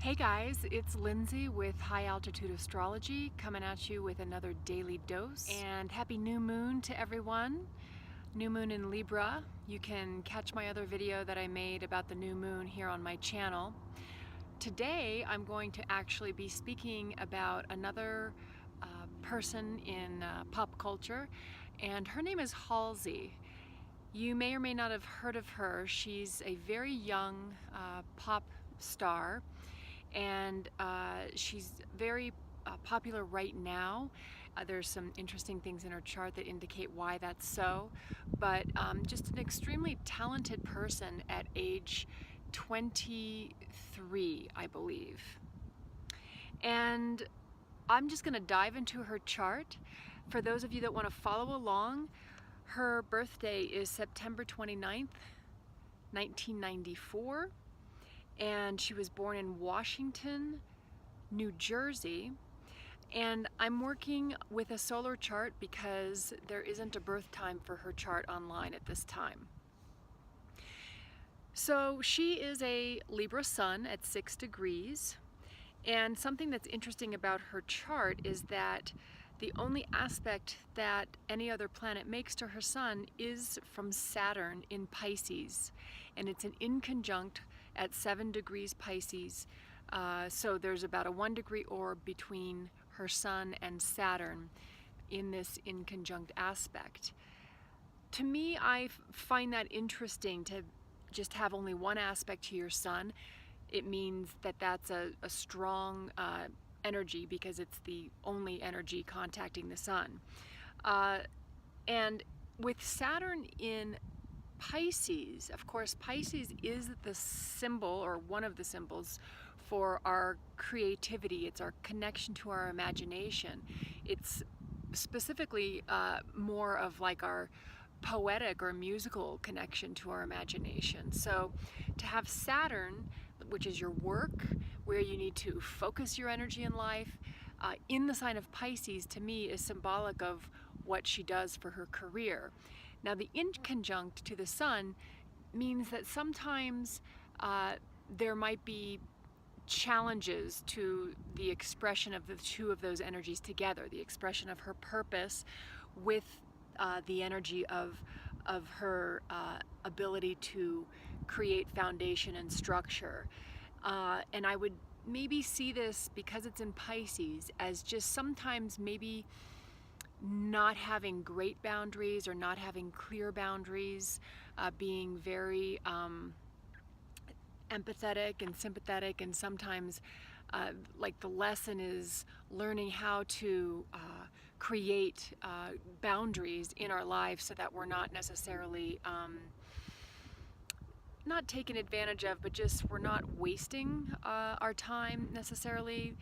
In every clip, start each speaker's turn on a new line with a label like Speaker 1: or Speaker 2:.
Speaker 1: Hey guys, it's Lindsay with High Altitude Astrology coming at you with another daily dose. And happy new moon to everyone. New moon in Libra. You can catch my other video that I made about the new moon here on my channel. Today I'm going to actually be speaking about another person in pop culture, and her name is Halsey. You may or may not have heard of her. She's a very young pop star, and she's very popular right now. There's some interesting things in her chart that indicate why that's so, but just an extremely talented person at age 23, I believe. And I'm just going to dive into her chart. For those of you that want to follow along, her birthday is September 29th, 1994. And she was born in Washington, New Jersey. And I'm working with a solar chart because there isn't a birth time for her chart online at this time. So she is a Libra sun at 6 degrees. And something that's interesting about her chart is that the only aspect that any other planet makes to her sun is from Saturn in Pisces. And it's an inconjunct at 7 degrees Pisces. So there's about a 1 degree orb between her sun and Saturn in this inconjunct aspect. To me, I find that interesting to just have only one aspect to your sun. It means that that's a strong energy because it's the only energy contacting the sun. And with Saturn in Pisces, of course, Pisces is the symbol, or one of the symbols, for our creativity. It's our connection to our imagination. It's specifically more of like our poetic or musical connection to our imagination. So to have Saturn, which is your work, where you need to focus your energy in life, in the sign of Pisces, to me is symbolic of what she does for her career. Now the inconjunct to the sun means that sometimes there might be challenges to the expression of the two of those energies together, the expression of her purpose with the energy of her ability to create foundation and structure. And I would maybe see this, because it's in Pisces, as just sometimes maybe not having great boundaries or not having clear boundaries, being very empathetic and sympathetic, and sometimes like the lesson is learning how to create boundaries in our lives so that we're not necessarily not taken advantage of, but just we're not wasting our time necessarily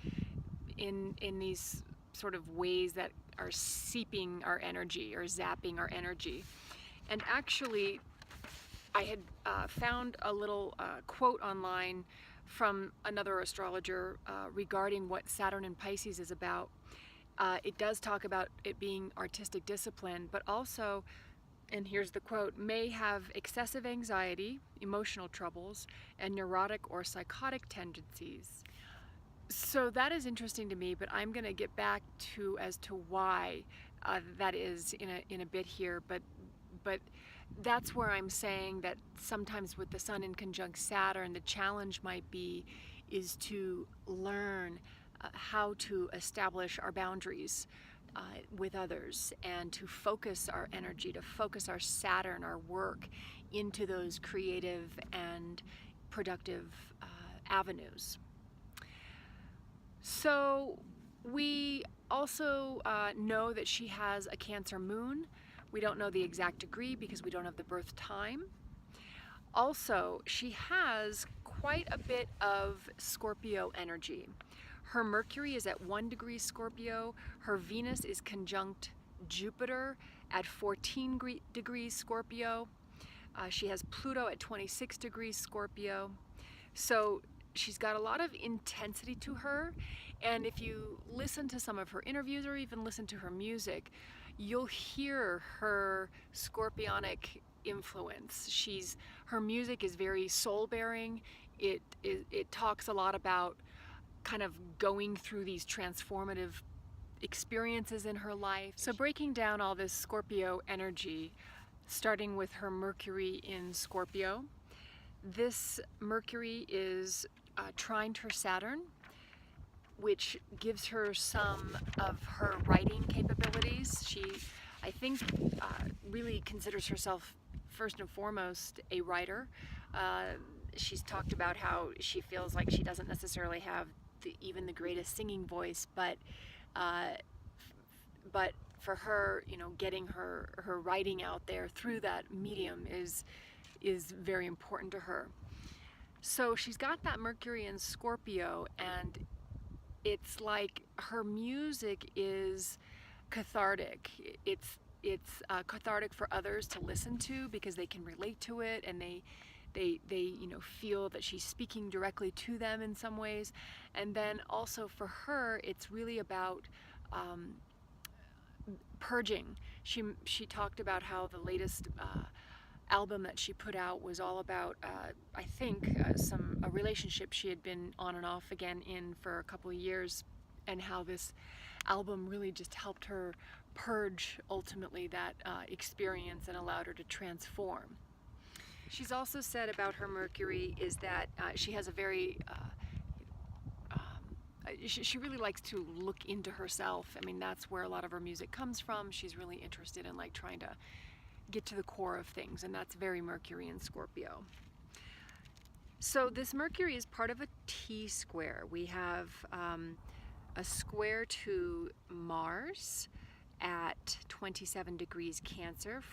Speaker 1: in these sort of ways that are seeping our energy or zapping our energy. And actually, I had found a little quote online from another astrologer regarding what Saturn in Pisces is about. It does talk about it being artistic discipline, but also, and here's the quote, may have excessive anxiety, emotional troubles, and neurotic or psychotic tendencies. So that is interesting to me, but I'm going to get back to as to why that is in a bit here. But that's where I'm saying that sometimes with the sun in conjunct Saturn, the challenge might be is to learn how to establish our boundaries with others, and to focus our energy, to focus our Saturn, our work, into those creative and productive avenues. So we also know that she has a Cancer moon. We don't know the exact degree because we don't have the birth time. Also, she has quite a bit of Scorpio energy. Her Mercury is at 1 degree Scorpio. Her Venus is conjunct Jupiter at 14 degrees Scorpio. She has Pluto at 26 degrees Scorpio. So she's got a lot of intensity to her. And if you listen to some of her interviews or even listen to her music, you'll hear her scorpionic influence. Her music is very soul-bearing. It talks a lot about kind of going through these transformative experiences in her life. So breaking down all this Scorpio energy, starting with her Mercury in Scorpio. This Mercury is trined her Saturn, which gives her some of her writing capabilities. She, I think, really considers herself first and foremost a writer. She's talked about how she feels like she doesn't necessarily have even the greatest singing voice, but for her, you know, getting her writing out there through that medium is very important to her. So she's got that Mercury in Scorpio, and it's like her music is cathartic. It's cathartic for others to listen to because they can relate to it, and they you know, feel that she's speaking directly to them in some ways. And then also for her, it's really about purging. She talked about how the latest album that she put out was all about, I think, a relationship she had been on and off again in for a couple of years, and how this album really just helped her purge ultimately that experience and allowed her to transform. She's also said about her Mercury is that she has a very she really likes to look into herself. I mean, that's where a lot of her music comes from. She's really interested in like trying to get to the core of things, and that's very Mercury in Scorpio. So this Mercury is part of a T-square. We have a square to Mars at 27 degrees Cancer,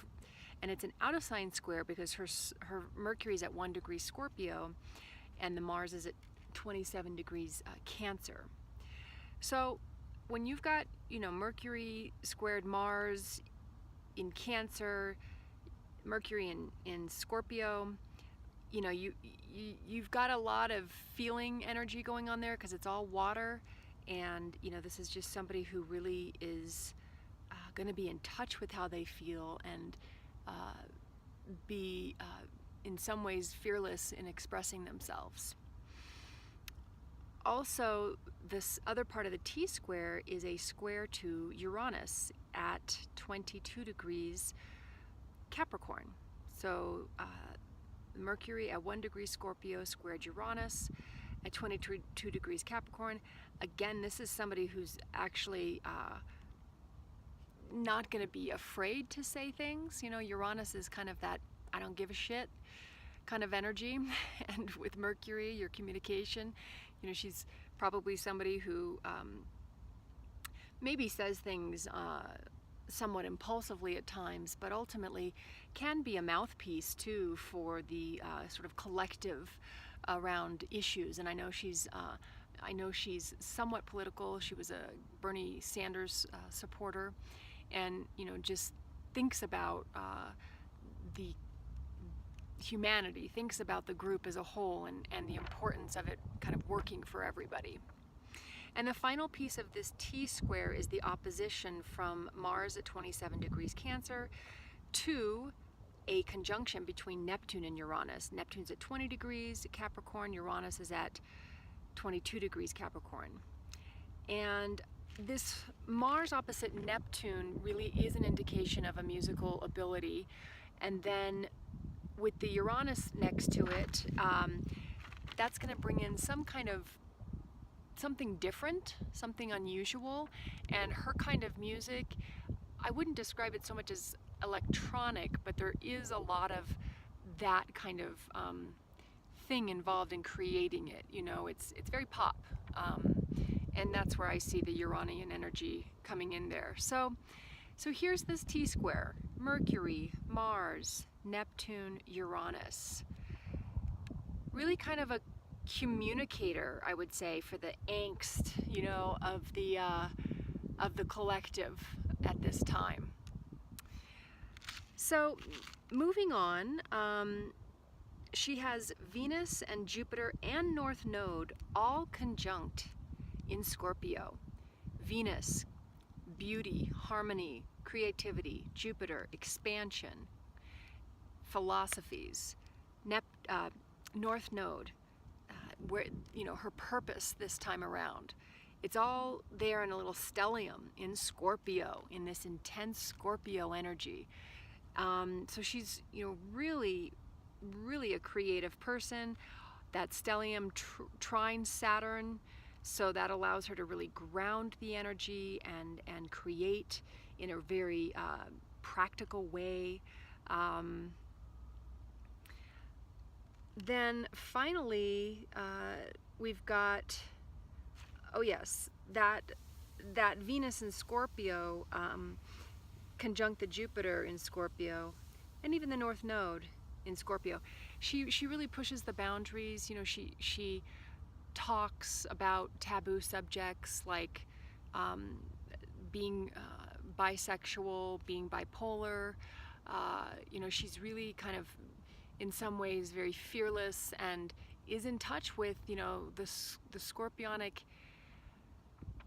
Speaker 1: and it's an out of sign square because her Mercury is at 1 degree Scorpio, and the Mars is at 27 degrees Cancer. So when you've got, you know, Mercury squared Mars in Cancer, Mercury in Scorpio, you know, you've got a lot of feeling energy going on there because it's all water, and you know, this is just somebody who really is going to be in touch with how they feel and be in some ways fearless in expressing themselves. Also, this other part of the T-square is a square to Uranus at 22 degrees Capricorn. So Mercury at 1 degree Scorpio squared Uranus at 22 degrees Capricorn. Again, this is somebody who's actually not going to be afraid to say things. You know, Uranus is kind of that I don't give a shit kind of energy. And with Mercury, your communication, you know, she's probably somebody who maybe says things somewhat impulsively at times, but ultimately can be a mouthpiece too for the sort of collective around issues. And I know she's somewhat political. She was a Bernie Sanders supporter, and you know, just thinks about the humanity, thinks about the group as a whole, and the importance of it kind of working for everybody. And the final piece of this T-square is the opposition from Mars at 27 degrees Cancer to a conjunction between Neptune and Uranus. Neptune's at 20 degrees Capricorn, Uranus is at 22 degrees Capricorn. And this Mars opposite Neptune really is an indication of a musical ability. And then with the Uranus next to it, that's going to bring in some kind of something different, something unusual. And her kind of music, I wouldn't describe it so much as electronic, but there is a lot of that kind of thing involved in creating it. You know, it's very pop, and that's where I see the Uranian energy coming in there. So here's this T-square: Mercury, Mars, Neptune, Uranus. Really kind of a communicator, I would say, for the angst, you know, of the collective at this time. So moving on, she has Venus and Jupiter and North Node all conjunct in Scorpio. Venus, beauty, harmony, creativity. Jupiter, expansion, philosophies. North Node, where, you know, her purpose this time around. It's all there in a little stellium in Scorpio, in this intense Scorpio energy. So she's, you know, really, really a creative person. That stellium trines Saturn, so that allows her to really ground the energy and create in a very practical way. Then finally, we've got, oh yes, that Venus in Scorpio conjunct the Jupiter in Scorpio, and even the North Node in Scorpio. She really pushes the boundaries. You know, she talks about taboo subjects like being bisexual, being bipolar. You know, she's really kind of, in some ways, very fearless and is in touch with, you know, the scorpionic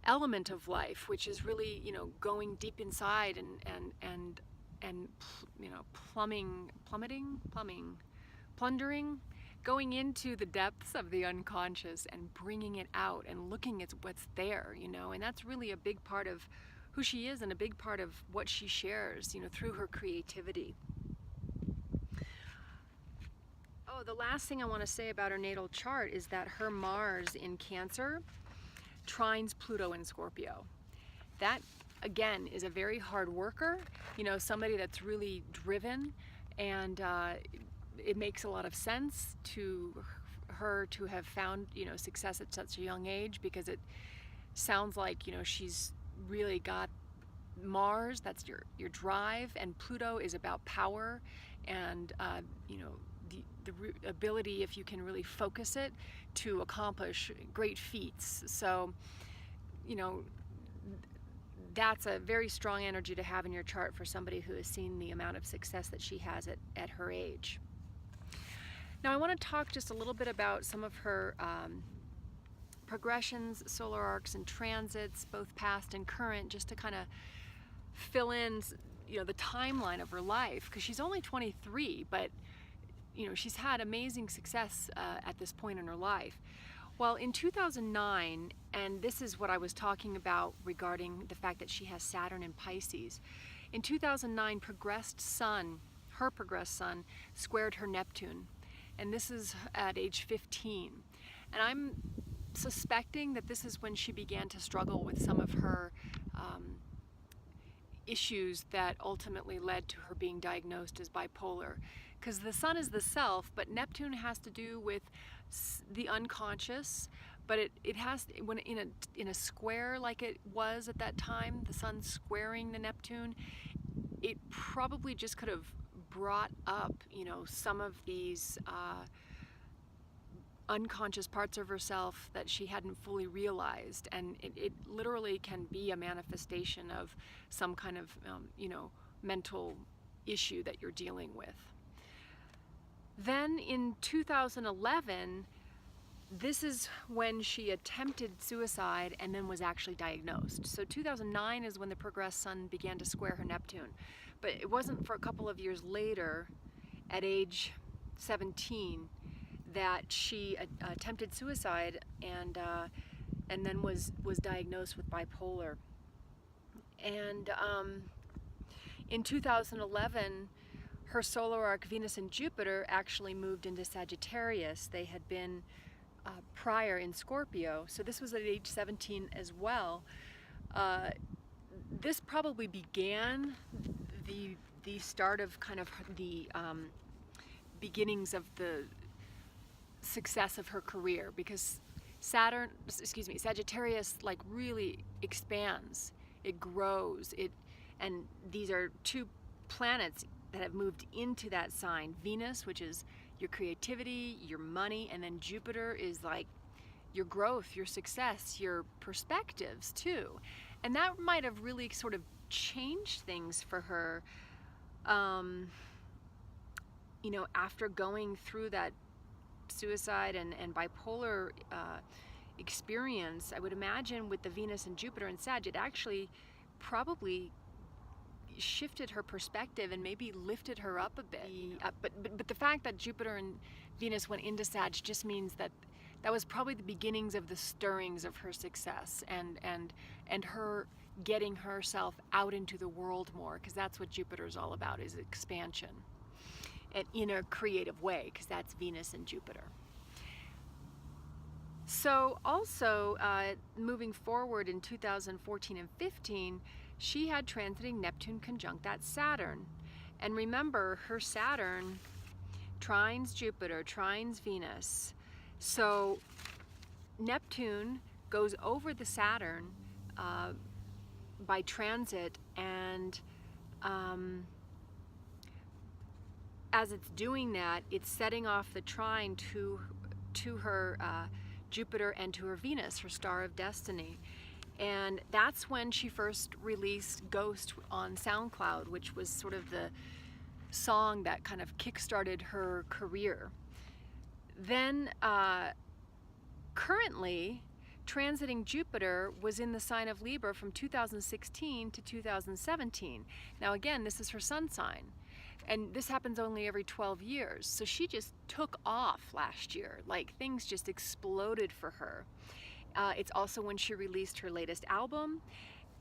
Speaker 1: element of life, which is really, you know, going deep inside and you know, plundering, going into the depths of the unconscious and bringing it out and looking at what's there, you know. And that's really a big part of who she is and a big part of what she shares, you know, through her creativity. Oh, the last thing I want to say about her natal chart is that her Mars in Cancer trines Pluto in Scorpio. That, again, is a very hard worker, you know, somebody that's really driven, and it makes a lot of sense to her to have found, you know, success at such a young age, because it sounds like, you know, she's really got Mars, that's your drive, and Pluto is about power and, you know, the ability, if you can really focus it, to accomplish great feats. So, you know, that's a very strong energy to have in your chart for somebody who has seen the amount of success that she has at her age. Now I want to talk just a little bit about some of her progressions, solar arcs, and transits, both past and current, just to kind of fill in, you know, the timeline of her life, because she's only 23, but, you know, she's had amazing success at this point in her life. Well, in 2009, and this is what I was talking about regarding the fact that she has Saturn in Pisces. In 2009, her progressed sun, squared her Neptune, and this is at age 15. And I'm suspecting that this is when she began to struggle with some of her issues that ultimately led to her being diagnosed as bipolar. Because the sun is the self, but Neptune has to do with the unconscious. But it has, when in a square like it was at that time, the sun squaring the Neptune, it probably just could have brought up, you know, some of these unconscious parts of herself that she hadn't fully realized, and it literally can be a manifestation of some kind of you know, mental issue that you're dealing with. Then in 2011, this is when she attempted suicide and then was actually diagnosed. So 2009 is when the progressed sun began to square her Neptune, but it wasn't for a couple of years later, at age 17, that she attempted suicide and then was diagnosed with bipolar. And in 2011, her solar arc Venus and Jupiter actually moved into Sagittarius. They had been prior in Scorpio, so this was at age 17 as well. This probably began the start of kind of the beginnings of the success of her career, because Sagittarius like really expands, it grows, and these are two planets that have moved into that sign. Venus, which is your creativity, your money, and then Jupiter is like your growth, your success, your perspectives too. And that might have really sort of changed things for her, you know, after going through that suicide and bipolar experience. I would imagine with the Venus and Jupiter and Sag, it actually probably shifted her perspective and maybe lifted her up a bit. But the fact that Jupiter and Venus went into Sag just means that that was probably the beginnings of the stirrings of her success, and her getting herself out into the world more, because that's what Jupiter's all about, is expansion, and in a creative way, because that's Venus and Jupiter. So also, moving forward in 2014 and 15, she had transiting Neptune conjunct that Saturn. And remember, her Saturn trines Jupiter, trines Venus. So Neptune goes over the Saturn by transit, and as it's doing that, it's setting off the trine to her Jupiter and to her Venus, her star of destiny. And that's when she first released Ghost on SoundCloud, which was sort of the song that kind of kickstarted her career. Then currently, transiting Jupiter was in the sign of Libra from 2016 to 2017. Now again, this is her sun sign, and this happens only every 12 years. So she just took off last year, like things just exploded for her. It's also when she released her latest album,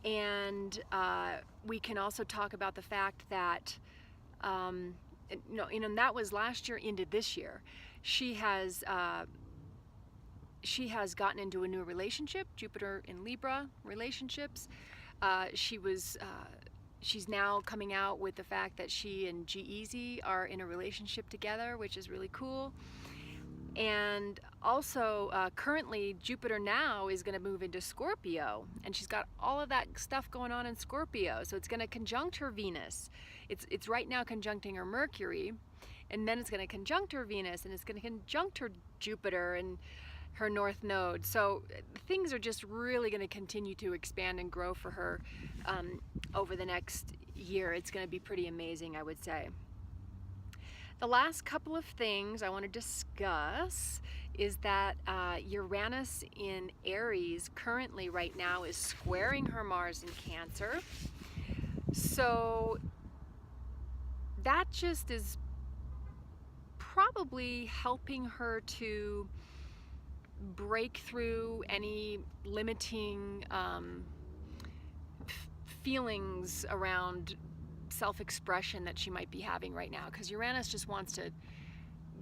Speaker 1: and we can also talk about the fact that that was last year into this year. She has gotten into a new relationship, Jupiter in Libra relationships. She's now coming out with the fact that she and G-Eazy are in a relationship together, which is really cool. And also, currently, Jupiter now is going to move into Scorpio, and she's got all of that stuff going on in Scorpio. So it's going to conjunct her Venus. It's right now conjuncting her Mercury, and then it's going to conjunct her Venus, and it's going to conjunct her Jupiter and her North Node. So things are just really going to continue to expand and grow for her over the next year. It's going to be pretty amazing, I would say. The last couple of things I want to discuss is that Uranus in Aries currently right now is squaring her Mars in Cancer. So that just is probably helping her to break through any limiting feelings around self-expression that she might be having right now, because Uranus just wants to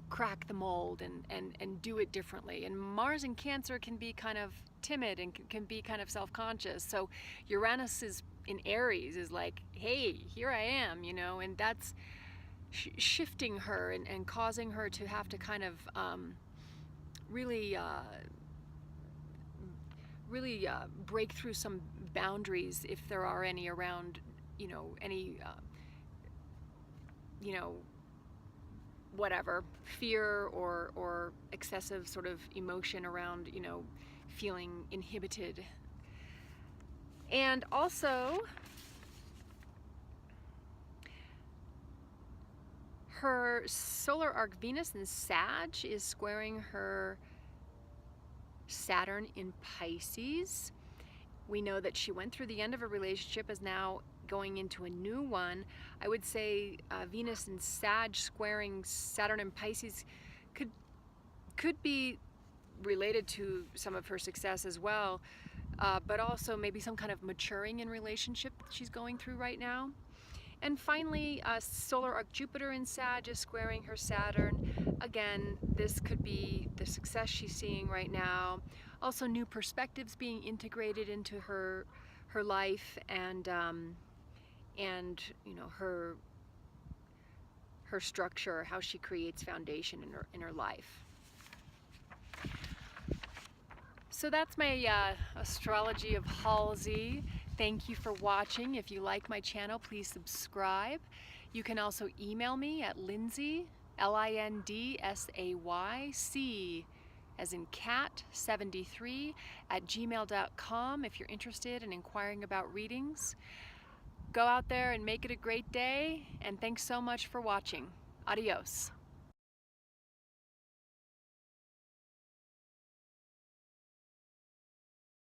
Speaker 1: crack the mold and do it differently. And Mars in Cancer can be kind of timid and can be kind of self-conscious. So Uranus is in Aries is like, hey, here I am, and that's shifting her and causing her to have to kind of really break through some boundaries, if there are any, around any whatever fear or excessive sort of emotion around feeling inhibited. And also her solar arc Venus in Sag is squaring her Saturn in Pisces. We know that she went through the end of a relationship, is now going into a new one. I would say Venus in Sag squaring Saturn in Pisces could be related to some of her success as well, but also maybe some kind of maturing in relationship that she's going through right now. And finally, solar arc Jupiter in Sag is squaring her Saturn. Again, this could be the success she's seeing right now. Also, new perspectives being integrated into her life, and her structure, how she creates foundation in her life. So that's my Astrology of Halsey. Thank you for watching. If you like my channel, please subscribe. You can also email me at Lindsay, LINDSAYC, as in cat 73 @gmail.com if you're interested in inquiring about readings. Go out there and make it a great day, and thanks so much for watching. Adios.